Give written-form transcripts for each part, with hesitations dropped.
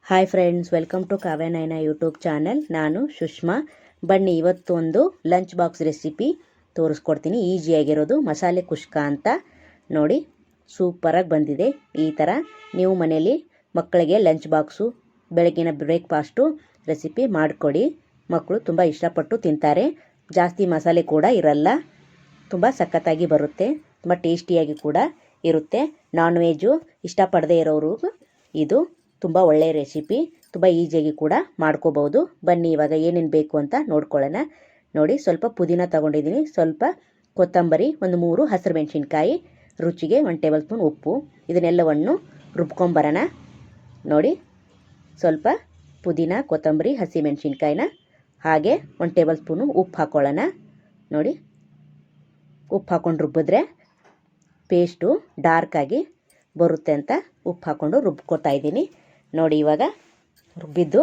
Hi friends, welcome to Kavya Nayana YouTube channel. ನಾನು ಸುಷ್ಮಾ. ಬನ್ನಿ ಇವತ್ತು ಒಂದು ಲಂಚ್ ಬಾಕ್ಸ್ ರೆಸಿಪಿ ತೋರಿಸ್ಕೊಡ್ತೀನಿ. ಈಸಿಯಾಗಿರೋದು ಮಸಾಲೆ ಕುಷ್ಕ ಅಂತ. ನೋಡಿ, ಸೂಪರಾಗಿ ಬಂದಿದೆ. ಈ ಥರ ನೀವು ಮನೇಲಿ ಮಕ್ಕಳಿಗೆ ಲಂಚ್ ಬಾಕ್ಸು, ಬೆಳಗಿನ ಬ್ರೇಕ್ಫಾಸ್ಟು ರೆಸಿಪಿ ಮಾಡಿಕೊಡಿ. ಮಕ್ಕಳು ತುಂಬ ಇಷ್ಟಪಟ್ಟು ತಿಂತಾರೆ. ಜಾಸ್ತಿ ಮಸಾಲೆ ಕೂಡ ಇರಲ್ಲ, ತುಂಬ ಸಖತ್ತಾಗಿ ಬರುತ್ತೆ, ತುಂಬ ಟೇಸ್ಟಿಯಾಗಿ ಕೂಡ ಇರುತ್ತೆ. ನಾನ್ ವೆಜ್ಜು ಇಷ್ಟಪಡದೇ ಇರೋರು ಇದು ತುಂಬ ಒಳ್ಳೆಯ ರೆಸಿಪಿ, ತುಂಬ ಈಸಿಯಾಗಿ ಕೂಡ ಮಾಡ್ಕೋಬೋದು. ಬನ್ನಿ ಇವಾಗ ಏನೇನು ಬೇಕು ಅಂತ ನೋಡ್ಕೊಳ್ಳೋಣ. ನೋಡಿ, ಸ್ವಲ್ಪ ಪುದೀನ ತೊಗೊಂಡಿದ್ದೀನಿ, ಸ್ವಲ್ಪ ಕೊತ್ತಂಬರಿ, ಒಂದು 3 ಹಸಿರು ಮೆಣಸಿನ್ಕಾಯಿ, ರುಚಿಗೆ 1 ಟೇಬಲ್ ಸ್ಪೂನ್ ಉಪ್ಪು. ಇದನ್ನೆಲ್ಲವನ್ನು ರುಬ್ಕೊಂಬರೋಣ. ನೋಡಿ, ಸ್ವಲ್ಪ ಪುದೀನ, ಕೊತ್ತಂಬರಿ, ಹಸಿ ಮೆಣಸಿನ್ಕಾಯಿನ ಹಾಗೆ 1 ಟೇಬಲ್ ಸ್ಪೂನು ಉಪ್ಪು ಹಾಕ್ಕೊಳ್ಳೋಣ. ನೋಡಿ, ಉಪ್ಪು ಹಾಕ್ಕೊಂಡು ರುಬ್ಬಿದ್ರೆ ಪೇಸ್ಟು ಡಾರ್ಕಾಗಿ ಬರುತ್ತೆ ಅಂತ ಉಪ್ಪು ಹಾಕ್ಕೊಂಡು ರುಬ್ಕೊತಾ ಇದ್ದೀನಿ. ನೋಡಿ, ಇವಾಗ ರುಬ್ಬಿದ್ದು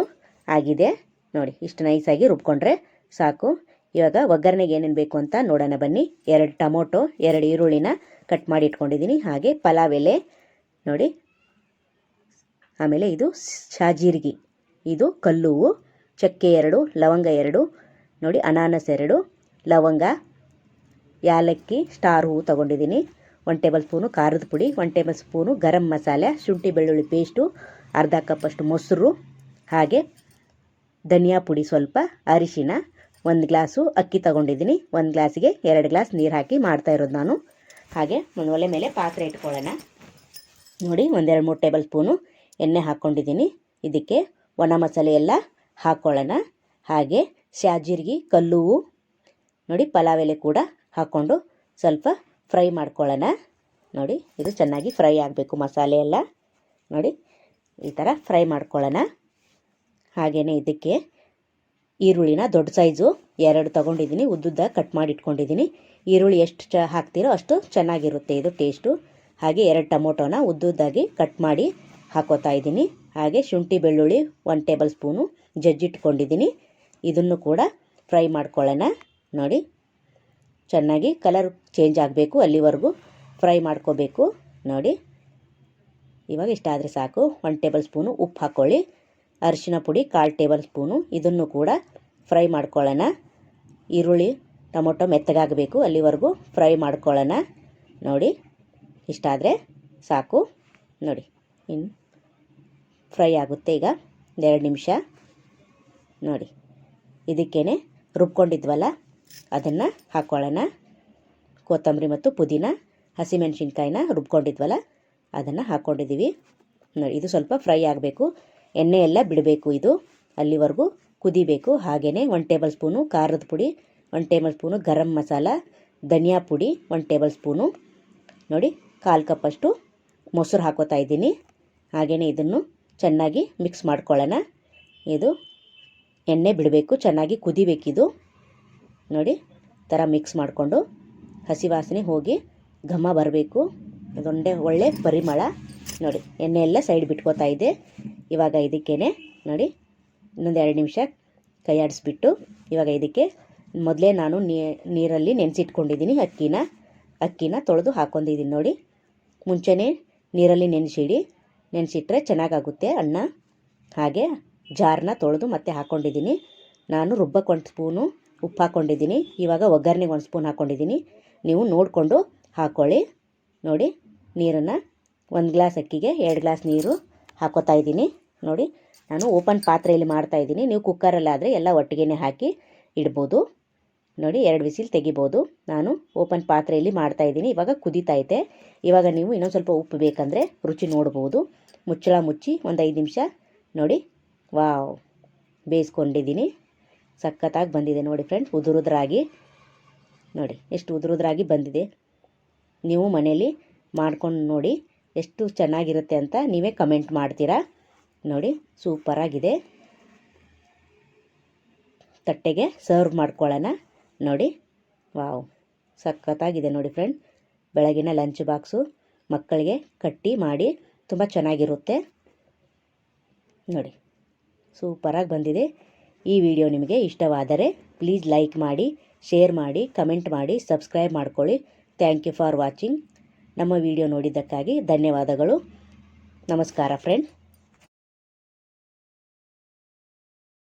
ಆಗಿದೆ. ನೋಡಿ, ಇಷ್ಟು ನೈಸಾಗಿ ರುಬ್ಕೊಂಡ್ರೆ ಸಾಕು. ಇವಾಗ ಒಗ್ಗರಣೆಗೆ ಏನೇನು ಬೇಕು ಅಂತ ನೋಡೋಣ ಬನ್ನಿ. 2 ಟೊಮೊಟೊ, 2 ಈರುಳ್ಳಿನ ಕಟ್ ಮಾಡಿ ಇಟ್ಕೊಂಡಿದ್ದೀನಿ. ಹಾಗೆ ಪಲಾವ್ ಎಲೆ ನೋಡಿ, ಆಮೇಲೆ ಇದು ಶಾಜೀರಿಗೆ, ಇದು ಕಲ್ಲುವು, ಚಕ್ಕೆ 2, ಲವಂಗ 2, ನೋಡಿ ಅನಾನಸ್ 2, ಲವಂಗ, ಯಾಲಕ್ಕಿ, ಸ್ಟಾರ್ ಹೂವು ತೊಗೊಂಡಿದ್ದೀನಿ. 1 ಟೇಬಲ್ ಸ್ಪೂನು ಖಾರದ ಪುಡಿ, 1 ಟೇಬಲ್ ಸ್ಪೂನು ಗರಂ ಮಸಾಲೆ, ಶುಂಠಿ ಬೆಳ್ಳುಳ್ಳಿ ಪೇಸ್ಟು, ಅರ್ಧ ಕಪ್ಪಷ್ಟು ಮೊಸರು, ಹಾಗೆ ಧನಿಯಾ ಪುಡಿ ಸ್ವಲ್ಪ, ಅರಿಶಿನ, 1 ಗ್ಲಾಸು ಅಕ್ಕಿ ತೊಗೊಂಡಿದ್ದೀನಿ. 1 ಗ್ಲಾಸಿಗೆ 2 ಗ್ಲಾಸ್ ನೀರು ಹಾಕಿ ಮಾಡ್ತಾ ಇರೋದು ನಾನು. ಹಾಗೆ ಒಂದು ಒಲೆ ಮೇಲೆ ಪಾತ್ರೆ ಇಟ್ಕೊಳ್ಳೋಣ. ನೋಡಿ, 1-2-3 ಟೇಬಲ್ ಸ್ಪೂನು ಎಣ್ಣೆ ಹಾಕ್ಕೊಂಡಿದ್ದೀನಿ. ಇದಕ್ಕೆ ಒಣ ಮಸಾಲೆ ಎಲ್ಲ ಹಾಕ್ಕೊಳ್ಳೋಣ. ಹಾಗೆ ಶಾಜೀರಿಗೆ, ಕಲ್ಲುವು, ನೋಡಿ ಪಲಾವ್ ಎಲೆ ಕೂಡ ಹಾಕ್ಕೊಂಡು ಸ್ವಲ್ಪ ಫ್ರೈ ಮಾಡ್ಕೊಳ್ಳೋಣ. ನೋಡಿ, ಇದು ಚೆನ್ನಾಗಿ ಫ್ರೈ ಆಗಬೇಕು ಮಸಾಲೆ ಎಲ್ಲ. ನೋಡಿ, ಈ ಥರ ಫ್ರೈ ಮಾಡ್ಕೊಳ್ಳೋಣ. ಹಾಗೆಯೇ ಇದಕ್ಕೆ ಈರುಳ್ಳಿನ ದೊಡ್ಡ ಸೈಜು 2 ತೊಗೊಂಡಿದ್ದೀನಿ, ಉದ್ದುದ್ದ ಕಟ್ ಮಾಡಿ ಇಟ್ಕೊಂಡಿದ್ದೀನಿ. ಈರುಳ್ಳಿ ಎಷ್ಟು ಹಾಕ್ತೀರೋ ಅಷ್ಟು ಚೆನ್ನಾಗಿರುತ್ತೆ ಇದು ಟೇಸ್ಟು. ಹಾಗೆ 2 ಟೊಮೊಟೊನ ಉದ್ದುದ್ದಾಗಿ ಕಟ್ ಮಾಡಿ ಹಾಕೋತಾ ಇದ್ದೀನಿ. ಹಾಗೆ ಶುಂಠಿ ಬೆಳ್ಳುಳ್ಳಿ 1 ಟೇಬಲ್ ಸ್ಪೂನು ಜಜ್ಜಿಟ್ಕೊಂಡಿದ್ದೀನಿ. ಇದನ್ನು ಕೂಡ ಫ್ರೈ ಮಾಡ್ಕೊಳ್ಳೋಣ. ನೋಡಿ, ಚೆನ್ನಾಗಿ ಕಲರ್ ಚೇಂಜ್ ಆಗಬೇಕು, ಅಲ್ಲಿವರೆಗೂ ಫ್ರೈ ಮಾಡ್ಕೋಬೇಕು. ನೋಡಿ, ಇವಾಗ ಇಷ್ಟಾದರೆ ಸಾಕು. 1 ಟೇಬಲ್ ಸ್ಪೂನು ಉಪ್ಪು ಹಾಕ್ಕೊಳ್ಳಿ. ಅರಿಶಿನ ಪುಡಿ 1/4 ಟೇಬಲ್ ಸ್ಪೂನು, ಇದನ್ನು ಕೂಡ ಫ್ರೈ ಮಾಡ್ಕೊಳ್ಳೋಣ. ಈರುಳ್ಳಿ ಟೊಮೊಟೊ ಮೆತ್ತಗಾಗಬೇಕು, ಅಲ್ಲಿವರೆಗೂ ಫ್ರೈ ಮಾಡ್ಕೊಳ್ಳೋಣ. ನೋಡಿ, ಇಷ್ಟಾದರೆ ಸಾಕು. ನೋಡಿ, ಇನ್ನು ಫ್ರೈ ಆಗುತ್ತೆ ಈಗ 2 ನಿಮಿಷ. ನೋಡಿ, ಇದಕ್ಕೇ ರುಬ್ಕೊಂಡಿದ್ವಲ್ಲ ಅದನ್ನು ಹಾಕ್ಕೊಳ್ಳೋಣ. ಕೊತ್ತಂಬರಿ ಮತ್ತು ಪುದೀನ, ಹಸಿಮೆಣಸಿನ್ಕಾಯಿನ ರುಬ್ಕೊಂಡಿದ್ವಲ್ಲ ಅದನ್ನು ಹಾಕ್ಕೊಂಡಿದ್ದೀವಿ. ನೋಡಿ, ಇದು ಸ್ವಲ್ಪ ಫ್ರೈ ಆಗಬೇಕು, ಎಣ್ಣೆ ಎಲ್ಲ ಬಿಡಬೇಕು, ಇದು ಅಲ್ಲಿವರೆಗೂ ಕುದಿಬೇಕು. ಹಾಗೆಯೇ 1 ಟೇಬಲ್ ಸ್ಪೂನು ಖಾರದ ಪುಡಿ, 1 ಟೇಬಲ್ ಸ್ಪೂನು ಗರಂ ಮಸಾಲ, ಧನಿಯಾ ಪುಡಿ 1 ಟೇಬಲ್ ಸ್ಪೂನು, ನೋಡಿ 1/4 ಕಪ್ಪಷ್ಟು ಮೊಸರು ಹಾಕೋತಾ ಇದ್ದೀನಿ. ಹಾಗೆಯೇ ಇದನ್ನು ಚೆನ್ನಾಗಿ ಮಿಕ್ಸ್ ಮಾಡ್ಕೊಳ್ಳೋಣ. ಇದು ಎಣ್ಣೆ ಬಿಡಬೇಕು, ಚೆನ್ನಾಗಿ ಕುದಿಬೇಕಿದು. ನೋಡಿ, ಥರ ಮಿಕ್ಸ್ ಮಾಡಿಕೊಂಡು ಹಸಿ ವಾಸನೆ ಹೋಗಿ ಘಮ ಬರಬೇಕು, ಅದೊಂದೇ ಒಳ್ಳೆ ಪರಿಮಳ. ನೋಡಿ, ಎಣ್ಣೆ ಎಲ್ಲ ಸೈಡ್ ಬಿಟ್ಕೋತಾ ಇದೆ. ಇವಾಗ ಇದಕ್ಕೇ ನೋಡಿ, ಇನ್ನೊಂದು 2 ನಿಮಿಷ ಕೈ ಆಡಿಸ್ಬಿಟ್ಟು ಇವಾಗ ಇದಕ್ಕೆ ಮೊದಲೇ ನಾನು ನೀರಲ್ಲಿ ನೆನೆಸಿಟ್ಕೊಂಡಿದ್ದೀನಿ. ಅಕ್ಕಿನ ತೊಳೆದು ಹಾಕ್ಕೊಂಡಿದ್ದೀನಿ. ನೋಡಿ, ಮುಂಚೆನೇ ನೀರಲ್ಲಿ ನೆನೆಸಿಟ್ರೆ ಚೆನ್ನಾಗಾಗುತ್ತೆ ಅನ್ನ. ಹಾಗೆ ಜಾರನ್ನ ತೊಳೆದು ಮತ್ತೆ ಹಾಕ್ಕೊಂಡಿದ್ದೀನಿ. ನಾನು ರುಬ್ಬಕ್ಕೆ 1 ಸ್ಪೂನು ಉಪ್ಪು ಹಾಕ್ಕೊಂಡಿದ್ದೀನಿ. ಇವಾಗ ಒಗ್ಗರಣೆಗೆ 1 ಸ್ಪೂನ್ ಹಾಕ್ಕೊಂಡಿದ್ದೀನಿ. ನೀವು ನೋಡಿಕೊಂಡು ಹಾಕ್ಕೊಳ್ಳಿ. ನೋಡಿ, ನೀರನ್ನು 1 ಗ್ಲಾಸ್ ಅಕ್ಕಿಗೆ 2 ಗ್ಲಾಸ್ ನೀರು ಹಾಕೋತಾ ಇದ್ದೀನಿ. ನೋಡಿ, ನಾನು ಓಪನ್ ಪಾತ್ರೆಯಲ್ಲಿ ಮಾಡ್ತಾಯಿದ್ದೀನಿ. ನೀವು ಕುಕ್ಕರಲ್ಲಾದರೆ ಎಲ್ಲ ಒಟ್ಟಿಗೆ ಹಾಕಿ ಇಡ್ಬೋದು. ನೋಡಿ, 2 ವಿಸಿಲ್ ತೆಗಿಬೋದು. ನಾನು ಓಪನ್ ಪಾತ್ರೆಯಲ್ಲಿ ಮಾಡ್ತಾಯಿದ್ದೀನಿ. ಇವಾಗ ಕುದೀತೈತೆ. ಇವಾಗ ನೀವು ಇನ್ನೊಂದು ಸ್ವಲ್ಪ ಉಪ್ಪು ಬೇಕಂದರೆ ರುಚಿ ನೋಡ್ಬೋದು. ಮುಚ್ಚಳ ಮುಚ್ಚಿ ಒಂದು 5 ನಿಮಿಷ ನೋಡಿ. ವಾವ್, ಬೇಯಿಸ್ಕೊಂಡಿದ್ದೀನಿ. ಸಖತ್ತಾಗಿ ಬಂದಿದೆ ನೋಡಿ ಫ್ರೆಂಡ್ಸ್, ಉದುರುದ್ರಾಗಿ. ನೋಡಿ, ಎಷ್ಟು ಉದುರುದ್ರಾಗಿ ಬಂದಿದೆ. ನೀವು ಮನೇಲಿ ಮಾಡ್ಕೊಂಡು ನೋಡಿ ಎಷ್ಟು ಚೆನ್ನಾಗಿರುತ್ತೆ ಅಂತ ನೀವೇ ಕಮೆಂಟ್ ಮಾಡ್ತೀರಾ. ನೋಡಿ, ಸೂಪರಾಗಿದೆ. ತಟ್ಟೆಗೆ ಸರ್ವ್ ಮಾಡ್ಕೊಳ್ಳೋಣ. ನೋಡಿ, ವಾವ್, ಸಖತ್ತಾಗಿದೆ ನೋಡಿ ಫ್ರೆಂಡ್. ಬೆಳಗಿನ ಲಂಚ್ ಬಾಕ್ಸು ಮಕ್ಕಳಿಗೆ ಕಟ್ಟಿ ಮಾಡಿ ತುಂಬ ಚೆನ್ನಾಗಿರುತ್ತೆ. ನೋಡಿ, ಸೂಪರಾಗಿ ಬಂದಿದೆ. ಈ ವಿಡಿಯೋ ನಿಮಗೆ ಇಷ್ಟವಾದರೆ ಪ್ಲೀಸ್ ಲೈಕ್ ಮಾಡಿ, ಶೇರ್ ಮಾಡಿ, ಕಮೆಂಟ್ ಮಾಡಿ, ಸಬ್ಸ್ಕ್ರೈಬ್ ಮಾಡ್ಕೊಳ್ಳಿ. Thank you for watching. ನಮ್ಮ ವಿಡಿಯೋ ನೋಡಿದ್ದಕ್ಕಾಗಿ ಧನ್ಯವಾದಗಳು. ನಮಸ್ಕಾರ ಫ್ರೆಂಡ್.